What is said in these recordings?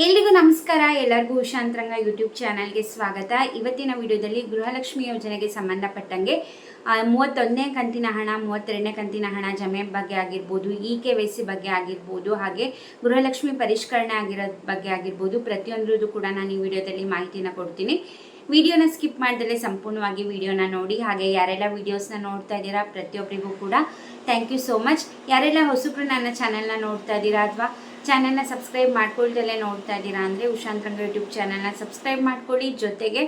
ಎಲ್ರಿಗೂ ನಮಸ್ಕಾರ. ಎಲ್ಲರಿಗೂ ಉಷಾಂತರಂಗ ಯೂಟ್ಯೂಬ್ ಚಾನಲ್ಗೆ ಸ್ವಾಗತ. ಇವತ್ತಿನ ವಿಡಿಯೋದಲ್ಲಿ ಗೃಹಲಕ್ಷ್ಮಿ ಯೋಜನೆಗೆ ಸಂಬಂಧಪಟ್ಟಂಗೆ 31ನೇ ಕಂತಿನ ಹಣ, 32ನೇ ಕಂತಿನ ಹಣ ಜಮೆ ಬಗ್ಗೆ ಆಗಿರ್ಬೋದು, KYC ಬಗ್ಗೆ ಆಗಿರ್ಬೋದು, ಹಾಗೆ ಗೃಹಲಕ್ಷ್ಮಿ ಪರಿಷ್ಕರಣೆ ಆಗಿರೋದ್ ಬಗ್ಗೆ ಆಗಿರ್ಬೋದು, ಪ್ರತಿಯೊಂದ್ರದ್ದು ಕೂಡ ನಾನು ಈ ವಿಡಿಯೋದಲ್ಲಿ ಮಾಹಿತಿನ ಕೊಡ್ತೀನಿ. ವಿಡಿಯೋನ ಸ್ಕಿಪ್ ಮಾಡ್ದಲೇ ಸಂಪೂರ್ಣವಾಗಿ ವಿಡಿಯೋನ ನೋಡಿ. ಹಾಗೆ ಯಾರೆಲ್ಲ ವಿಡಿಯೋಸ್ನ ನೋಡ್ತಾ ಇದ್ದೀರಾ ಪ್ರತಿಯೊಬ್ಬರಿಗೂ ಕೂಡ ಥ್ಯಾಂಕ್ ಯು ಸೋ ಮಚ್. ಯಾರೆಲ್ಲ ಹೊಸಬ್ರು ನನ್ನ ಚಾನಲ್ನ ನೋಡ್ತಾ ಇದ್ದೀರಾ ಅಥವಾ ಚಾನಲ್ನ ಸಬ್ಸ್ಕ್ರೈಬ್ ಮಾಡ್ಕೊಳ್ದಲ್ಲೇ ನೋಡ್ತಾ ಇದ್ದೀರಾ ಅಂದರೆ ಉಷಾಂತರಂಗ ಯೂಟ್ಯೂಬ್ ಚಾನಲ್ನ ಸಬ್ಸ್ಕ್ರೈಬ್ ಮಾಡ್ಕೊಳ್ಳಿ. ಜೊತೆಗೆ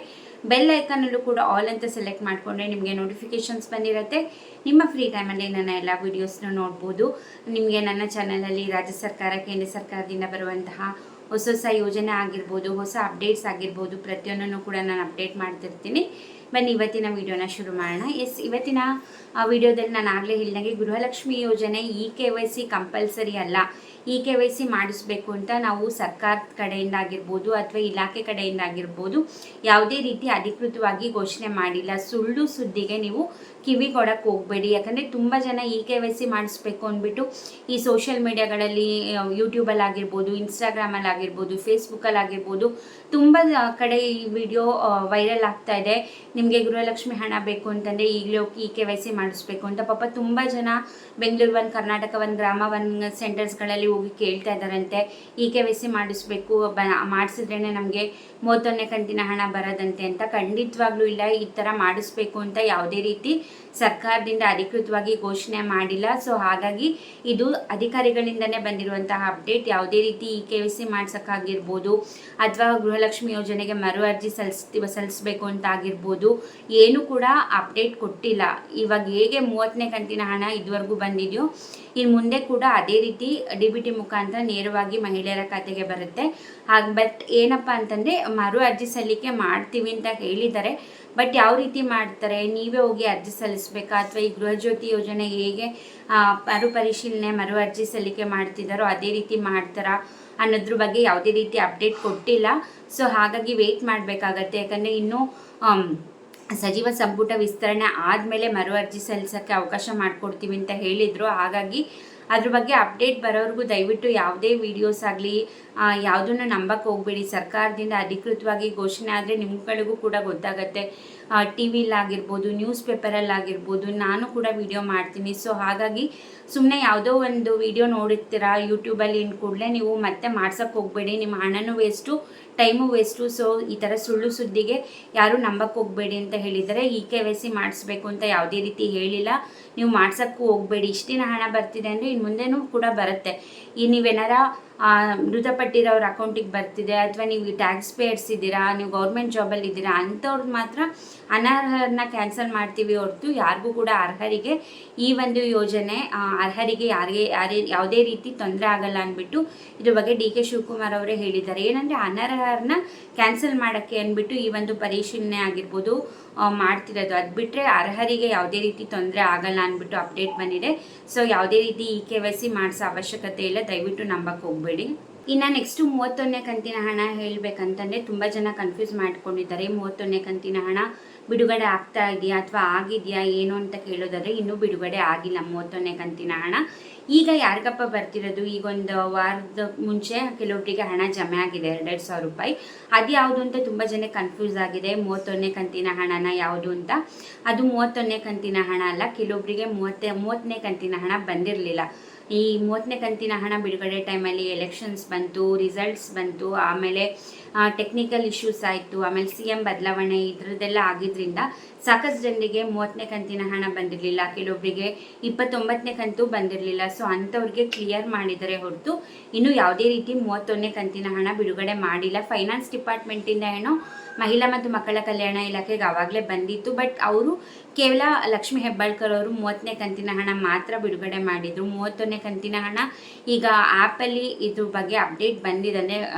ಬೆಲ್ ಐಕನಲ್ಲೂ ಕೂಡ ಆಲ್ ಅಂತ ಸೆಲೆಕ್ಟ್ ಮಾಡಿಕೊಂಡ್ರೆ ನಿಮಗೆ ನೋಟಿಫಿಕೇಷನ್ಸ್ ಬಂದಿರುತ್ತೆ. ನಿಮ್ಮ ಫ್ರೀ ಟೈಮಲ್ಲಿ ನನ್ನ ಎಲ್ಲ ವೀಡಿಯೋಸ್ನ ನೋಡ್ಬೋದು. ನಿಮಗೆ ನನ್ನ ಚಾನಲಲ್ಲಿ ರಾಜ್ಯ ಸರ್ಕಾರ, ಕೇಂದ್ರ ಸರ್ಕಾರದಿಂದ ಬರುವಂತಹ ಹೊಸ ಹೊಸ ಯೋಜನೆ ಆಗಿರ್ಬೋದು, ಹೊಸ ಅಪ್ಡೇಟ್ಸ್ ಆಗಿರ್ಬೋದು, ಪ್ರತಿಯೊಂದನ್ನು ಕೂಡ ನಾನು ಅಪ್ಡೇಟ್ ಮಾಡ್ತಿರ್ತೀನಿ. ಬನ್ನಿ ಇವತ್ತಿನ ವಿಡಿಯೋನ ಶುರು ಮಾಡೋಣ. ಇವತ್ತಿನ ವಿಡಿಯೋದಲ್ಲಿ ನಾನು ಆಗಲೇ ಹೇಳಿದಂಗೆ ಗೃಹಲಕ್ಷ್ಮಿ ಯೋಜನೆ KYC ಕಂಪಲ್ಸರಿ ಅಲ್ಲ. KYC ಮಾಡಿಸ್ಬೇಕು ಅಂತ ನಾವು ಸರ್ಕಾರದ ಕಡೆಯಿಂದ ಆಗಿರ್ಬೋದು ಅಥವಾ ಇಲಾಖೆ ಕಡೆಯಿಂದ ಆಗಿರ್ಬೋದು ಯಾವುದೇ ರೀತಿ ಅಧಿಕೃತವಾಗಿ ಘೋಷಣೆ ಮಾಡಿಲ್ಲ. ಸುಳ್ಳು ಸುದ್ದಿಗೆ ನೀವು ಕಿವಿ ಕೊಡಕ್ಕೆ ಹೋಗಬೇಡಿ. ಯಾಕಂದರೆ ತುಂಬ ಜನ KYC ಮಾಡಿಸ್ಬೇಕು ಅಂದ್ಬಿಟ್ಟು ಈ ಸೋಷಿಯಲ್ ಮೀಡಿಯಾಗಳಲ್ಲಿ, ಯೂಟ್ಯೂಬಲ್ಲಿ ಆಗಿರ್ಬೋದು, ಇನ್ಸ್ಟಾಗ್ರಾಮಲ್ಲಿ ಆಗಿರ್ಬೋದು, ಫೇಸ್ಬುಕ್ಕಲ್ಲಿ ಆಗಿರ್ಬೋದು ತುಂಬ ಕಡೆ ಈ ವಿಡಿಯೋ ವೈರಲ್ ಆಗ್ತಾ ಇದೆ. ನಿಮಗೆ ಗೃಹಲಕ್ಷ್ಮಿ ಹಣ ಬೇಕು ಅಂತಂದರೆ ಈಗಲೇ ಹೋಗಿ KYC ಮಾಡಿಸ್ಬೇಕು ಅಂತ. ಪಾಪ ತುಂಬ ಜನ ಬೆಂಗಳೂರು 1, ಕರ್ನಾಟಕ 1, ಗ್ರಾಮ 1 ಸೆಂಟರ್ಸ್ಗಳಲ್ಲಿ ಹೋಗಿ ಕೇಳ್ತಾ ಇದ್ದಾರಂತೆ. KYC ಮಾಡಿಸ್ಬೇಕು, ಮಾಡಿಸಿದ್ರೇ ನಮಗೆ 31ನೇ ಕಂತಿನ ಹಣ ಬರೋದಂತೆ ಅಂತ. ಖಂಡಿತವಾಗ್ಲೂ ಇಲ್ಲ. ಈ ಥರ ಮಾಡಿಸ್ಬೇಕು ಅಂತ ಯಾವುದೇ ರೀತಿ ಸರ್ಕಾರದಿಂದ ಅಧಿಕೃತವಾಗಿ ಘೋಷಣೆ ಮಾಡಿಲ್ಲ. ಸೊ ಹಾಗಾಗಿ ಇದು ಅಧಿಕಾರಿಗಳಿಂದನೇ ಬಂದಿರುವಂತಹ ಅಪ್ಡೇಟ್. ಯಾವುದೇ ರೀತಿ KYC ಮಾಡ್ಸೋಕ್ಕಾಗಿರ್ಬೋದು ಅಥವಾ ಗೃಹಲಕ್ಷ್ಮಿ ಯೋಜನೆಗೆ ಮರು ಅರ್ಜಿ ಸಲ್ಲಿಸಬೇಕು ಅಂತ ಆಗಿರ್ಬೋದು ಏನು ಕೂಡ ಅಪ್ಡೇಟ್ ಕೊಟ್ಟಿಲ್ಲ. ಇವಾಗ ಹೇಗೆ 30ನೇ ಕಂತಿನ ಹಣ ಇದುವರೆಗೂ ಬಂದಿದೆಯೋ ಇನ್ನು ಮುಂದೆ ಕೂಡ ಅದೇ ರೀತಿ DBT ಮುಖಾಂತರ ನೇರವಾಗಿ ಮಹಿಳೆಯರ ಖಾತೆಗೆ ಬರುತ್ತೆ. ಬಟ್ ಏನಪ್ಪ ಅಂತಂದರೆ ಮರು ಅರ್ಜಿ ಸಲ್ಲಿಕೆ ಮಾಡ್ತೀವಿ ಅಂತ ಹೇಳಿದ್ದಾರೆ. ಬಟ್ ಯಾವ ರೀತಿ ಮಾಡ್ತಾರೆ, ನೀವೇ ಹೋಗಿ ಅರ್ಜಿ ಸಲ್ಲಿಸಬೇಕಾ ಅಥವಾ ಈ ಗೃಹಜ್ಯೋತಿ ಯೋಜನೆ ಹೇಗೆ ಮರುಪರಿಶೀಲನೆ ಮರು ಅರ್ಜಿ ಸಲ್ಲಿಕೆ ಮಾಡ್ತಿದ್ದಾರೋ ಅದೇ ರೀತಿ ಮಾಡ್ತಾರಾ ಅನ್ನೋದ್ರ ಬಗ್ಗೆ ಯಾವುದೇ ರೀತಿ ಅಪ್ಡೇಟ್ ಕೊಟ್ಟಿಲ್ಲ. ಸೊ ಹಾಗಾಗಿ ವೆಯ್ಟ್ ಮಾಡಬೇಕಾಗತ್ತೆ. ಯಾಕಂದರೆ ಇನ್ನೂ ಸಚಿವ ಸಂಪುಟ ವಿಸ್ತರಣೆ ಆದಮೇಲೆ ಮರು ಅರ್ಜಿ ಸಲ್ಲಿಸೋಕ್ಕೆ ಅವಕಾಶ ಮಾಡಿಕೊಡ್ತೀವಿ ಅಂತ ಹೇಳಿದರು. ಹಾಗಾಗಿ ಅದ್ರ ಬಗ್ಗೆ ಅಪ್ಡೇಟ್ ಬರೋವರೆಗೂ ದಯವಿಟ್ಟು ಯಾವುದೇ ವೀಡಿಯೋಸ್ ಆಗಲಿ ಯಾವುದನ್ನು ನಂಬಕ್ಕೆ ಹೋಗಬೇಡಿ. ಸರ್ಕಾರದಿಂದ ಅಧಿಕೃತವಾಗಿ ಘೋಷಣೆ ಆದರೆ ನಿಮ್ಗಳಿಗೂ ಕೂಡ ಗೊತ್ತಾಗುತ್ತೆ. TVಲಾಗಿರ್ಬೋದು, ನ್ಯೂಸ್ ಪೇಪರಲ್ಲಾಗಿರ್ಬೋದು ನಾನು ಕೂಡ ವಿಡಿಯೋ ಮಾಡ್ತೀನಿ. ಸೊ ಹಾಗಾಗಿ ಸುಮ್ಮನೆ ಯಾವುದೋ ಒಂದು ವಿಡಿಯೋ ನೋಡಿರ್ತೀರಾ ಯೂಟ್ಯೂಬಲ್ಲಿ ಕೂಡಲೇ ನೀವು ಮತ್ತೆ ಮಾಡ್ಸೋಕ್ಕೆ ಹೋಗಬೇಡಿ. ನಿಮ್ಮ ಹಣನೂ ವೇಸ್ಟು, ಟೈಮು ವೇಸ್ಟು. ಸೊ ಈ ಥರ ಸುಳ್ಳು ಸುದ್ದಿಗೆ ಯಾರೂ ನಂಬಕ್ಕೆ ಹೋಗಬೇಡಿ ಅಂತ ಹೇಳಿದ್ದಾರೆ. KYC ಮಾಡಿಸ್ಬೇಕು ಅಂತ ಯಾವುದೇ ರೀತಿ ಹೇಳಿಲ್ಲ. ನೀವು ಮಾಡ್ಸೋಕ್ಕೂ ಹೋಗಬೇಡಿ. ಇಷ್ಟು ದಿನ ಹಣ ಬರ್ತಿದೆ ಅಂದರೆ ಇನ್ನು ಮುಂದೆನೂ ಕೂಡ ಬರುತ್ತೆ. ನೀವೇನಾರ ಮೃತಪಟ್ಟಿರೋರ ಅಕೌಂಟಿಗೆ ಬರ್ತಿದೆ ಅಥವಾ ನೀವು ಟ್ಯಾಕ್ಸ್ ಪೇಯರ್ಸ್ ಇದ್ದೀರಾ, ನೀವು ಗೌರ್ಮೆಂಟ್ ಜಾಬಲ್ಲಿ ಇದ್ದೀರಾ, ಅಂಥವ್ರದ್ದು ಮಾತ್ರ ಅನರ್ಹರನ್ನ ಕ್ಯಾನ್ಸಲ್ ಮಾಡ್ತೀವಿ ಹೊರತು ಯಾರಿಗೂ ಕೂಡ ಅರ್ಹರಿಗೆ ಈ ಒಂದು ಯೋಜನೆ ಅರ್ಹರಿಗೆ ಯಾವುದೇ ರೀತಿ ತೊಂದರೆ ಆಗಲ್ಲ ಅಂದ್ಬಿಟ್ಟು ಇದ್ರ ಬಗ್ಗೆ DK ಶಿವಕುಮಾರ್ ಅವರೇ ಹೇಳಿದ್ದಾರೆ. ಏನಂದರೆ ಅನರ್ಹರನ್ನ ಕ್ಯಾನ್ಸಲ್ ಮಾಡೋಕ್ಕೆ ಅಂದ್ಬಿಟ್ಟು ಈ ಒಂದು ಪರಿಶೀಲನೆ ಆಗಿರ್ಬೋದು ಮಾಡ್ತಿರೋದು. ಅದು ಬಿಟ್ಟರೆ ಅರ್ಹರಿಗೆ ಯಾವುದೇ ರೀತಿ ತೊಂದರೆ ಆಗಲ್ಲ ಅಂದ್ಬಿಟ್ಟು ಅಪ್ಡೇಟ್ ಬಂದಿದೆ. ಸೊ ಯಾವುದೇ ರೀತಿ KYC ಮಾಡಿಸೋ ಅವಶ್ಯಕತೆ ಇಲ್ಲ. ದಯವಿಟ್ಟು ನಂಬಕ್ಕೆ ಹೋಗಬೇಡಿ. ಇನ್ನು ನೆಕ್ಸ್ಟು 31ನೇ ಕಂತಿನ ಹಣ ಹೇಳಬೇಕಂತಂದರೆ ತುಂಬ ಜನ ಕನ್ಫ್ಯೂಸ್ ಮಾಡ್ಕೊಂಡಿದ್ದಾರೆ. 31ನೇ ಕಂತಿನ ಹಣ ಬಿಡುಗಡೆ ಆಗ್ತಾ ಇದೆಯಾ ಅಥವಾ ಆಗಿದೆಯಾ ಏನು ಅಂತ ಕೇಳೋದಾದರೆ ಇನ್ನೂ ಬಿಡುಗಡೆ ಆಗಿಲ್ಲ 31ನೇ ಕಂತಿನ ಹಣ. ಈಗ ಯಾರಿಗಪ್ಪ ಬರ್ತಿರೋದು, ಈಗ ಒಂದು ವಾರದ ಮುಂಚೆ ಕೆಲವೊಬ್ಬರಿಗೆ ಹಣ ಜಮೆ ಆಗಿದೆ 2,000 ರೂಪಾಯಿ. ಅದು ಯಾವುದು ಅಂತ ತುಂಬ ಜನ ಕನ್ಫ್ಯೂಸ್ ಆಗಿದೆ. 31ನೇ ಕಂತಿನ ಹಣನ ಯಾವುದು ಅಂತ. ಅದು 31ನೇ ಕಂತಿನ ಹಣ ಅಲ್ಲ. ಕೆಲವೊಬ್ಬರಿಗೆ 30ನೇ ಕಂತಿನ ಹಣ ಬಂದಿರಲಿಲ್ಲ. ಈ 30ನೇ ಕಂತಿನ ಹಣ ಬಿಡುಗಡೆ ಟೈಮಲ್ಲಿ ಎಲೆಕ್ಷನ್ಸ್ ಬಂತು, ರಿಸಲ್ಟ್ಸ್ ಬಂತು, ಆಮೇಲೆ ಟೆಕ್ನಿಕಲ್ ಇಶ್ಯೂಸ್ ಆಯಿತು, ಆಮೇಲೆ CM ಬದಲಾವಣೆ ಇದರದ್ದೆಲ್ಲ ಆಗಿದ್ದರಿಂದ ಸಾಕಷ್ಟು ಜನರಿಗೆ 30ನೇ ಕಂತಿನ ಹಣ ಬಂದಿರಲಿಲ್ಲ. ಕೆಲವೊಬ್ಬರಿಗೆ 29ನೇ ಕಂತು ಬಂದಿರಲಿಲ್ಲ. ಸೊ ಅಂಥವ್ರಿಗೆ ಕ್ಲಿಯರ್ ಮಾಡಿದರೆ ಹೊರತು ಇನ್ನೂ ಯಾವುದೇ ರೀತಿ 31ನೇ ಕಂತಿನ ಹಣ ಬಿಡುಗಡೆ ಮಾಡಿಲ್ಲ. ಫೈನಾನ್ಸ್ ಡಿಪಾರ್ಟ್ಮೆಂಟಿಂದ ಏನೋ ಮಹಿಳಾ ಮತ್ತು ಮಕ್ಕಳ ಕಲ್ಯಾಣ ಇಲಾಖೆಗೆ ಆವಾಗಲೇ ಬಂದಿತ್ತು. ಬಟ್ ಅವರು ಕೇವಲ ಲಕ್ಷ್ಮೀ ಹೆಬ್ಬಾಳ್ಕರ್ ಅವರು 30ನೇ ಕಂತಿನ ಹಣ ಮಾತ್ರ ಬಿಡುಗಡೆ ಮಾಡಿದರು. 31ನೇ ಕಂತಿನ ಹಣ ಈಗ ಆ್ಯಪಲ್ಲಿ ಇದ್ರ ಬಗ್ಗೆ ಅಪ್ಡೇಟ್ ಬಂದಿದೆ.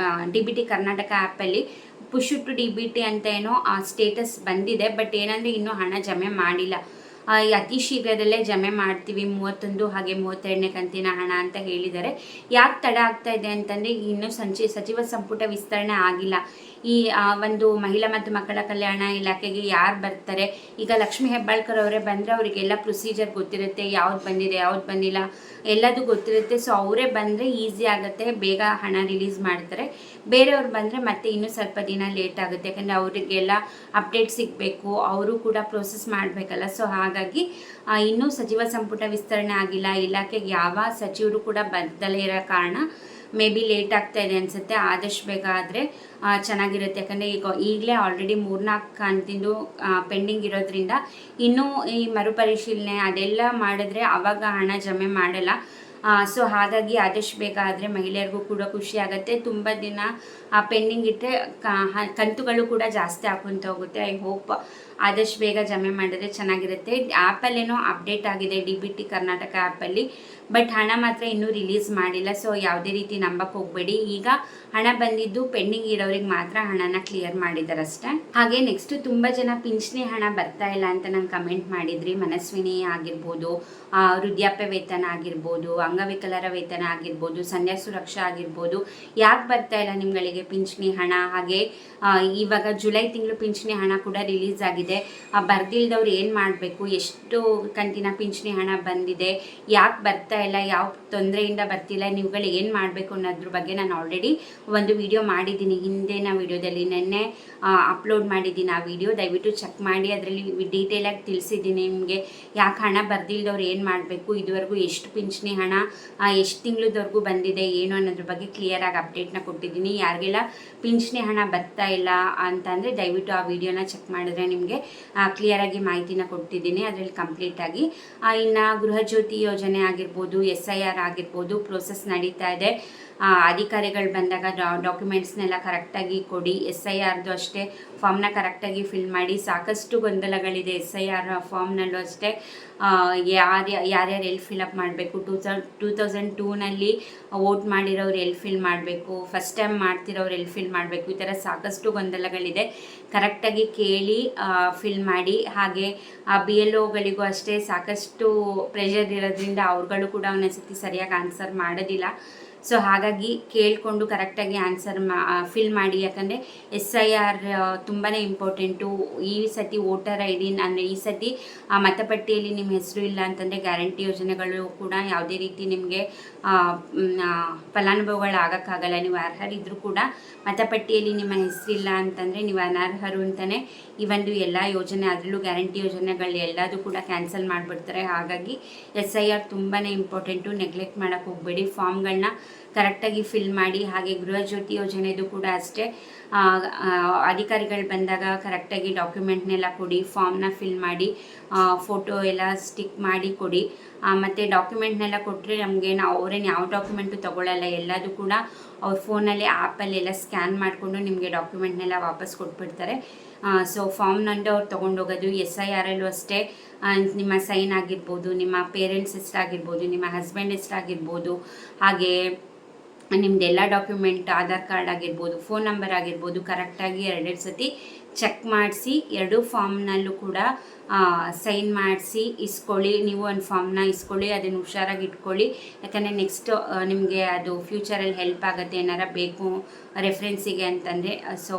DBT ಕರ್ನಾಟಕ ಆ್ಯಪಲ್ಲಿ ಪುಷ್ ಟು DBT ಅಂತ ಏನೋ ಸ್ಟೇಟಸ್ ಬಂದಿದೆ. ಬಟ್ ಏನಂದರೆ ಇನ್ನೂ ಹಣ ಜಮೆ ಮಾಡಿಲ್ಲ. ಅತಿ ಶೀಘ್ರದಲ್ಲೇ ಜಮೆ ಮಾಡ್ತೀವಿ 31 ಹಾಗೆ 32ನೇ ಕಂತಿನ ಹಣ ಅಂತ ಹೇಳಿದ್ದಾರೆ. ಯಾಕೆ ತಡ ಆಗ್ತಾ ಇದೆ ಅಂತಂದರೆ ಇನ್ನೂ ಸಚಿವ ಸಂಪುಟ ವಿಸ್ತರಣೆ ಆಗಿಲ್ಲ. ಈ ಒಂದು ಮಹಿಳಾ ಮತ್ತು ಮಕ್ಕಳ ಕಲ್ಯಾಣ ಇಲಾಖೆಗೆ ಯಾರು ಬರ್ತಾರೆ, ಈಗ ಲಕ್ಷ್ಮೀ ಹೆಬ್ಬಾಳ್ಕರ್ ಅವರೇ ಬಂದರೆ ಅವರಿಗೆಲ್ಲ ಪ್ರೊಸೀಜರ್ ಗೊತ್ತಿರುತ್ತೆ, ಯಾವ್ದು ಬಂದಿದೆ ಯಾವ್ದು ಬಂದಿಲ್ಲ, ಎಲ್ಲದೂ ಗೊತ್ತಿರುತ್ತೆ. ಸೊ ಅವರೇ ಬಂದರೆ ಈಸಿ ಆಗುತ್ತೆ, ಬೇಗ ಹಣ ರಿಲೀಸ್ ಮಾಡ್ತಾರೆ. ಬೇರೆಯವ್ರು ಬಂದರೆ ಮತ್ತೆ ಇನ್ನೂ ಸ್ವಲ್ಪ ದಿನ ಲೇಟ್ ಆಗುತ್ತೆ, ಯಾಕಂದರೆ ಅವರಿಗೆಲ್ಲ ಅಪ್ಡೇಟ್ ಸಿಗಬೇಕು, ಅವರು ಕೂಡ ಪ್ರೋಸೆಸ್ ಮಾಡಬೇಕಲ್ಲ. ಸೊ ಹಾಗಾಗಿ ಇನ್ನೂ ಸಚಿವ ಸಂಪುಟ ವಿಸ್ತರಣೆ ಆಗಿಲ್ಲ, ಇಲಾಖೆಗೆ ಯಾವ ಸಚಿವರು ಕೂಡ ಬದಲೇ ಇರೋ ಕಾರಣ ಮೇ ಬಿ ಲೇಟ್ ಆಗ್ತಾ ಇದೆ ಅನಿಸುತ್ತೆ. ಆದಷ್ಟು ಬೇಗ ಆದರೆ ಚೆನ್ನಾಗಿರುತ್ತೆ, ಯಾಕಂದರೆ ಈಗಲೇ ಆಲ್ರೆಡಿ 3-4 ಕಂತಿಂದು ಪೆಂಡಿಂಗ್ ಇರೋದ್ರಿಂದ ಇನ್ನೂ ಈ ಮರುಪರಿಶೀಲನೆ ಅದೆಲ್ಲ ಮಾಡಿದ್ರೆ ಆವಾಗ ಹಣ ಜಮೆ ಮಾಡಲ್ಲ. ಸೊ ಹಾಗಾಗಿ ಆದಷ್ಟು ಬೇಗ ಆದರೆ ಮಹಿಳೆಯರಿಗೂ ಕೂಡ ಖುಷಿ ಆಗುತ್ತೆ. ತುಂಬ ದಿನ ಪೆಂಡಿಂಗ್ ಇಟ್ಟರೆ ಕಂತುಗಳು ಕೂಡ ಜಾಸ್ತಿ ಹಾಕೊಂತ ಹೋಗುತ್ತೆ. ಐ ಹೋಪ್ ಆದಷ್ಟು ಬೇಗ ಜಮೆ ಮಾಡಿದ್ರೆ ಚೆನ್ನಾಗಿರುತ್ತೆ. ಆ್ಯಪಲ್ಲೇನೋ ಅಪ್ಡೇಟ್ ಆಗಿದೆ DBT ಕರ್ನಾಟಕ ಆ್ಯಪಲ್ಲಿ, ಬಟ್ ಹಣ ಮಾತ್ರ ಇನ್ನೂ ರಿಲೀಸ್ ಮಾಡಿಲ್ಲ. ಸೊ ಯಾವುದೇ ರೀತಿ ನಂಬಕ್ಕೆ ಹೋಗಬೇಡಿ. ಈಗ ಹಣ ಬಂದಿದ್ದು ಪೆಂಡಿಂಗ್ ಇರೋರಿಗೆ ಮಾತ್ರ ಹಣನ ಕ್ಲಿಯರ್ ಮಾಡಿದ್ದಾರೆ ಅಷ್ಟೇ. ಹಾಗೆ ನೆಕ್ಸ್ಟ್ ತುಂಬ ಜನ ಪಿಂಚಣಿ ಹಣ ಬರ್ತಾ ಇಲ್ಲ ಅಂತ ನಂಗೆ ಕಮೆಂಟ್ ಮಾಡಿದ್ರಿ. ಮನಸ್ವಿನಿ ಆಗಿರ್ಬೋದು, ವೃದ್ಧಾಪ್ಯ ವೇತನ ಆಗಿರ್ಬೋದು, ಅಂಗವಿಕಲರ ವೇತನ ಆಗಿರ್ಬೋದು, ಸಂಧ್ಯಾ ಸುರಕ್ಷಾ ಆಗಿರ್ಬೋದು, ಯಾಕೆ ಬರ್ತಾ ಇಲ್ಲ ನಿಮ್ಗಳಿಗೆ ಪಿಂಚಣಿ ಹಣ? ಹಾಗೆ ಇವಾಗ ಜುಲೈ ತಿಂಗಳು ಪಿಂಚಣಿ ಹಣ ಕೂಡ ರಿಲೀಸ್ ಆಗಿದೆ. ಬರ್ದಿಲ್ದವ್ರು ಏನು ಮಾಡಬೇಕು, ಎಷ್ಟು ಕಂತಿನ ಪಿಂಚಣಿ ಹಣ ಬಂದಿದೆ, ಯಾಕೆ ಬರ್ತಾ ಇಲ್ಲ, ಯಾವ ತೊಂದರೆಯಿಂದ ಬರ್ತಿಲ್ಲ, ನೀವುಗಳು ಏನು ಮಾಡಬೇಕು ಅನ್ನೋದ್ರ ಬಗ್ಗೆ ನಾನು ಆಲ್ರೆಡಿ ಒಂದು ವಿಡಿಯೋ ಮಾಡಿದ್ದೀನಿ. ಹಿಂದಿನ ವಿಡಿಯೋದಲ್ಲಿ ನೆನ್ನೆ ಅಪ್ಲೋಡ್ ಮಾಡಿದ್ದೀನಿ ಆ ವಿಡಿಯೋ, ದಯವಿಟ್ಟು ಚೆಕ್ ಮಾಡಿ. ಅದರಲ್ಲಿ ಡೀಟೇಲಾಗಿ ತಿಳಿಸಿದ್ದೀನಿ ನಿಮಗೆ ಯಾಕೆ ಹಣ ಬರ್ದಿಲ್ದವ್ರು ಏನು ಮಾಡಬೇಕು, ಇದುವರೆಗೂ ಎಷ್ಟು ಪಿಂಚಣಿ ಹಣ ಎಷ್ಟು ತಿಂಗಳದವರೆಗೂ ಬಂದಿದೆ ಏನು ಅನ್ನೋದ್ರ ಬಗ್ಗೆ ಕ್ಲಿಯರಾಗಿ ಅಪ್ಡೇಟ್ನ ಕೊಟ್ಟಿದ್ದೀನಿ. ಯಾರಿಗೆಲ್ಲ ಪಿಂಚಣಿ ಹಣ ಬರ್ತಾ ಇಲ್ಲ ಅಂತಂದರೆ ದಯವಿಟ್ಟು ಆ ವಿಡಿಯೋನ ಚೆಕ್ ಮಾಡಿದ್ರೆ ನಿಮಗೆ ಕ್ಲಿಯರಾಗಿ ಮಾಹಿತಿನ ಕೊಟ್ಟಿದ್ದೀನಿ ಅದರಲ್ಲಿ ಕಂಪ್ಲೀಟಾಗಿ. ಇನ್ನು ಗೃಹಜ್ಯೋತಿ ಯೋಜನೆ ಆಗಿರ್ಬೋದು, SIR ಆಗಿರ್ಬೋದು, ಪ್ರೋಸೆಸ್ ನಡೀತಾ ಇದೆ. ಅಧಿಕಾರಿಗಳು ಬಂದಾಗ ಡಾಕ್ಯುಮೆಂಟ್ಸ್ನೆಲ್ಲ ಕರೆಕ್ಟಾಗಿ ಕೊಡಿ. SIRದು ಅಷ್ಟೇ ಫಾರ್ಮ್ನ ಕರೆಕ್ಟಾಗಿ ಫಿಲ್ ಮಾಡಿ. ಸಾಕಷ್ಟು ಗೊಂದಲಗಳಿದೆ SIR ಫಾರ್ಮ್ನಲ್ಲೂ ಅಷ್ಟೇ. ಯಾರ್ಯಾರು ಎಲ್ಲಿ ಫಿಲಪ್ ಮಾಡಬೇಕು, 2002ನಲ್ಲಿ ವೋಟ್ ಮಾಡಿರೋರು ಎಲ್ಲಿ ಫಿಲ್ ಮಾಡಬೇಕು, ಫಸ್ಟ್ ಟೈಮ್ ಮಾಡ್ತಿರೋರು ಎಲ್ಲಿ ಫಿಲ್ ಮಾಡಬೇಕು, ಈ ಥರ ಸಾಕಷ್ಟು ಗೊಂದಲಗಳಿದೆ. ಕರೆಕ್ಟಾಗಿ ಕೇಳಿ ಫಿಲ್ ಮಾಡಿ. ಹಾಗೆ BLOಗಳಿಗೂ ಅಷ್ಟೇ ಸಾಕಷ್ಟು ಪ್ರೆಷರ್ ಇರೋದ್ರಿಂದ ಅವ್ರುಗಳು ಕೂಡ ಒಂದೊಂದ್ಸತಿ ಸರಿಯಾಗಿ ಆನ್ಸರ್ ಮಾಡೋದಿಲ್ಲ. ಸೊ ಹಾಗಾಗಿ ಕೇಳಿಕೊಂಡು ಕರೆಕ್ಟಾಗಿ ಆನ್ಸರ್ ಫಿಲ್ ಮಾಡಿ. ಯಾಕಂದರೆ SIR ತುಂಬಾ ಇಂಪಾರ್ಟೆಂಟು. ಈ ಸತಿ ವೋಟರ್ ID ಅಂದರೆ ಈ ಸತಿ ಮತಪಟ್ಟಿಯಲ್ಲಿ ನಿಮ್ಮ ಹೆಸರು ಇಲ್ಲ ಅಂತಂದರೆ ಗ್ಯಾರಂಟಿ ಯೋಜನೆಗಳು ಕೂಡ ಯಾವುದೇ ರೀತಿ ನಿಮಗೆ ಫಲಾನುಭವಿಗಳು ಆಗೋಕ್ಕಾಗಲ್ಲ. ನೀವು ಅರ್ಹರಿದ್ದರೂ ಕೂಡ ಮತಪಟ್ಟಿಯಲ್ಲಿ ನಿಮ್ಮ ಹೆಸರಿಲ್ಲ ಅಂತಂದರೆ ನೀವು ಅನರ್ಹರು ಅಂತಲೇ ಈ ಒಂದು ಎಲ್ಲ ಯೋಜನೆ, ಅದರಲ್ಲೂ ಗ್ಯಾರಂಟಿ ಯೋಜನೆಗಳು ಎಲ್ಲದೂ ಕೂಡ ಕ್ಯಾನ್ಸಲ್ ಮಾಡಿಬಿಡ್ತಾರೆ. ಹಾಗಾಗಿ SIR ತುಂಬಾ ಇಂಪಾರ್ಟೆಂಟು, ನೆಗ್ಲೆಕ್ಟ್ ಮಾಡೋಕ್ಕೆ ಹೋಗಬೇಡಿ. ಫಾರ್ಮ್ಗಳನ್ನ ಕರೆಕ್ಟಾಗಿ ಫಿಲ್ ಮಾಡಿ. ಹಾಗೆ ಗೃಹಜ್ಯೋತಿ ಯೋಜನೆದು ಕೂಡ ಅಷ್ಟೇ, ಅಧಿಕಾರಿಗಳು ಬಂದಾಗ ಕರೆಕ್ಟಾಗಿ ಡಾಕ್ಯುಮೆಂಟ್ನೆಲ್ಲ ಕೊಡಿ, ಫಾರ್ಮ್ನ ಫಿಲ್ ಮಾಡಿ, ಫೋಟೋ ಎಲ್ಲ ಸ್ಟಿಕ್ ಮಾಡಿ ಕೊಡಿ. ಮತ್ತು ಡಾಕ್ಯುಮೆಂಟ್ನೆಲ್ಲ ಕೊಟ್ಟರೆ ನಮಗೆ ಅವ್ರೇನು ಯಾವ ಡಾಕ್ಯುಮೆಂಟು ತೊಗೊಳ್ಳಲ್ಲ, ಎಲ್ಲದೂ ಕೂಡ ಅವ್ರ ಫೋನಲ್ಲಿ ಆ್ಯಪಲ್ಲೆಲ್ಲ ಸ್ಕ್ಯಾನ್ ಮಾಡಿಕೊಂಡು ನಿಮಗೆ ಡಾಕ್ಯುಮೆಂಟ್ನೆಲ್ಲ ವಾಪಸ್ ಕೊಟ್ಬಿಡ್ತಾರೆ. ಸೊ ಫಾರ್ಮ್ನಂದು ಅವ್ರು ತೊಗೊಂಡೋಗೋದು. SIRಲ್ಲೂ ಅಷ್ಟೇ ನಿಮ್ಮ ಸೈನ್ ಆಗಿರ್ಬೋದು, ನಿಮ್ಮ ಪೇರೆಂಟ್ಸ್ ಹೆಸರಾಗಿರ್ಬೋದು, ನಿಮ್ಮ ಹಸ್ಬೆಂಡ್ ಹೆಸರಾಗಿರ್ಬೋದು, ಹಾಗೆ ನಿಮ್ಮದೆಲ್ಲ ಡಾಕ್ಯುಮೆಂಟ್, ಆಧಾರ್ ಕಾರ್ಡ್ ಆಗಿರ್ಬೋದು, ಫೋನ್ ನಂಬರ್ ಆಗಿರ್ಬೋದು ಕರೆಕ್ಟಾಗಿ 2 ಸತಿ ಚೆಕ್ ಮಾಡಿಸಿ 2 ಫಾರ್ಮ್ನಲ್ಲೂ ಕೂಡ ಸೈನ್ ಮಾಡಿಸಿ ಇಸ್ಕೊಳ್ಳಿ. ನೀವು ಒಂದು ಫಾರ್ಮ್ನ ಇಸ್ಕೊಳ್ಳಿ, ಅದನ್ನು ಹುಷಾರಾಗಿ ಇಟ್ಕೊಳ್ಳಿ. ಯಾಕಂದರೆ ನೆಕ್ಸ್ಟ್ ನಿಮಗೆ ಅದು ಫ್ಯೂಚರಲ್ಲಿ ಹೆಲ್ಪ್ ಆಗುತ್ತೆ, ಏನಾರ ಬೇಕು ರೆಫರೆನ್ಸಿಗೆ ಅಂತಂದರೆ. ಸೊ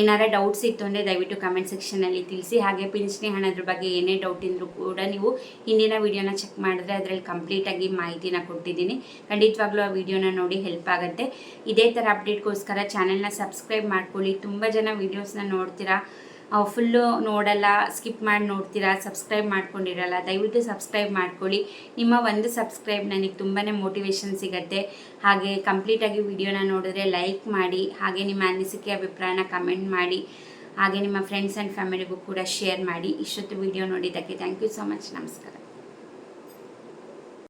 ಏನಾರ ಡೌಟ್ಸ್ ಇತ್ತು ಅಂದರೆ ದಯವಿಟ್ಟು ಕಮೆಂಟ್ ಸೆಕ್ಷನಲ್ಲಿ ತಿಳಿಸಿ. ಹಾಗೆ ಪಿಂಚಣಿ ಹಣದ ಬಗ್ಗೆ ಏನೇ ಡೌಟ್ ಇದ್ದರೂ ಕೂಡ ನೀವು ಹಿಂದಿನ ವೀಡಿಯೋನ ಚೆಕ್ ಮಾಡಿದ್ರೆ ಅದರಲ್ಲಿ ಕಂಪ್ಲೀಟಾಗಿ ಮಾಹಿತಿನ ಕೊಟ್ಟಿದ್ದೀನಿ. ಖಂಡಿತವಾಗ್ಲೂ ಆ ವಿಡಿಯೋನ ನೋಡಿ ಹೆಲ್ಪ್ ಆಗುತ್ತೆ. ಇದೇ ಥರ ಅಪ್ಡೇಟ್ಗೋಸ್ಕರ ಚಾನೆಲ್ನ ಸಬ್ಸ್ಕ್ರೈಬ್ ಮಾಡ್ಕೊಳ್ಳಿ. ತುಂಬ ಜನ ವೀಡಿಯೋಸ್ನ ನೋಡ್ತೀರಾ, ಫುಲ್ಲು ನೋಡಲ್ಲ, ಸ್ಕಿಪ್ ಮಾಡಿ ನೋಡ್ತೀರಾ, ಸಬ್ಸ್ಕ್ರೈಬ್ ಮಾಡ್ಕೊಂಡಿರಲ್ಲ. ದಯವಿಟ್ಟು ಸಬ್ಸ್ಕ್ರೈಬ್ ಮಾಡ್ಕೊಳ್ಳಿ. ನಿಮ್ಮ ಒಂದು ಸಬ್ಸ್ಕ್ರೈಬ್ ನನಗೆ ತುಂಬಾ ಮೋಟಿವೇಶನ್ ಸಿಗುತ್ತೆ. ಹಾಗೆ ಕಂಪ್ಲೀಟಾಗಿ ವಿಡಿಯೋನ ನೋಡಿದ್ರೆ ಲೈಕ್ ಮಾಡಿ, ಹಾಗೆ ನಿಮ್ಮ ಅನಿಸಿಕೆ ಅಭಿಪ್ರಾಯನ ಕಮೆಂಟ್ ಮಾಡಿ, ಹಾಗೆ ನಿಮ್ಮ ಫ್ರೆಂಡ್ಸ್ ಆ್ಯಂಡ್ ಫ್ಯಾಮಿಲಿಗೂ ಕೂಡ ಶೇರ್ ಮಾಡಿ. ಇಷ್ಟೊತ್ತು ವಿಡಿಯೋ ನೋಡಿದ್ದಕ್ಕೆ ಥ್ಯಾಂಕ್ ಯು ಸೊ ಮಚ್. ನಮಸ್ಕಾರ.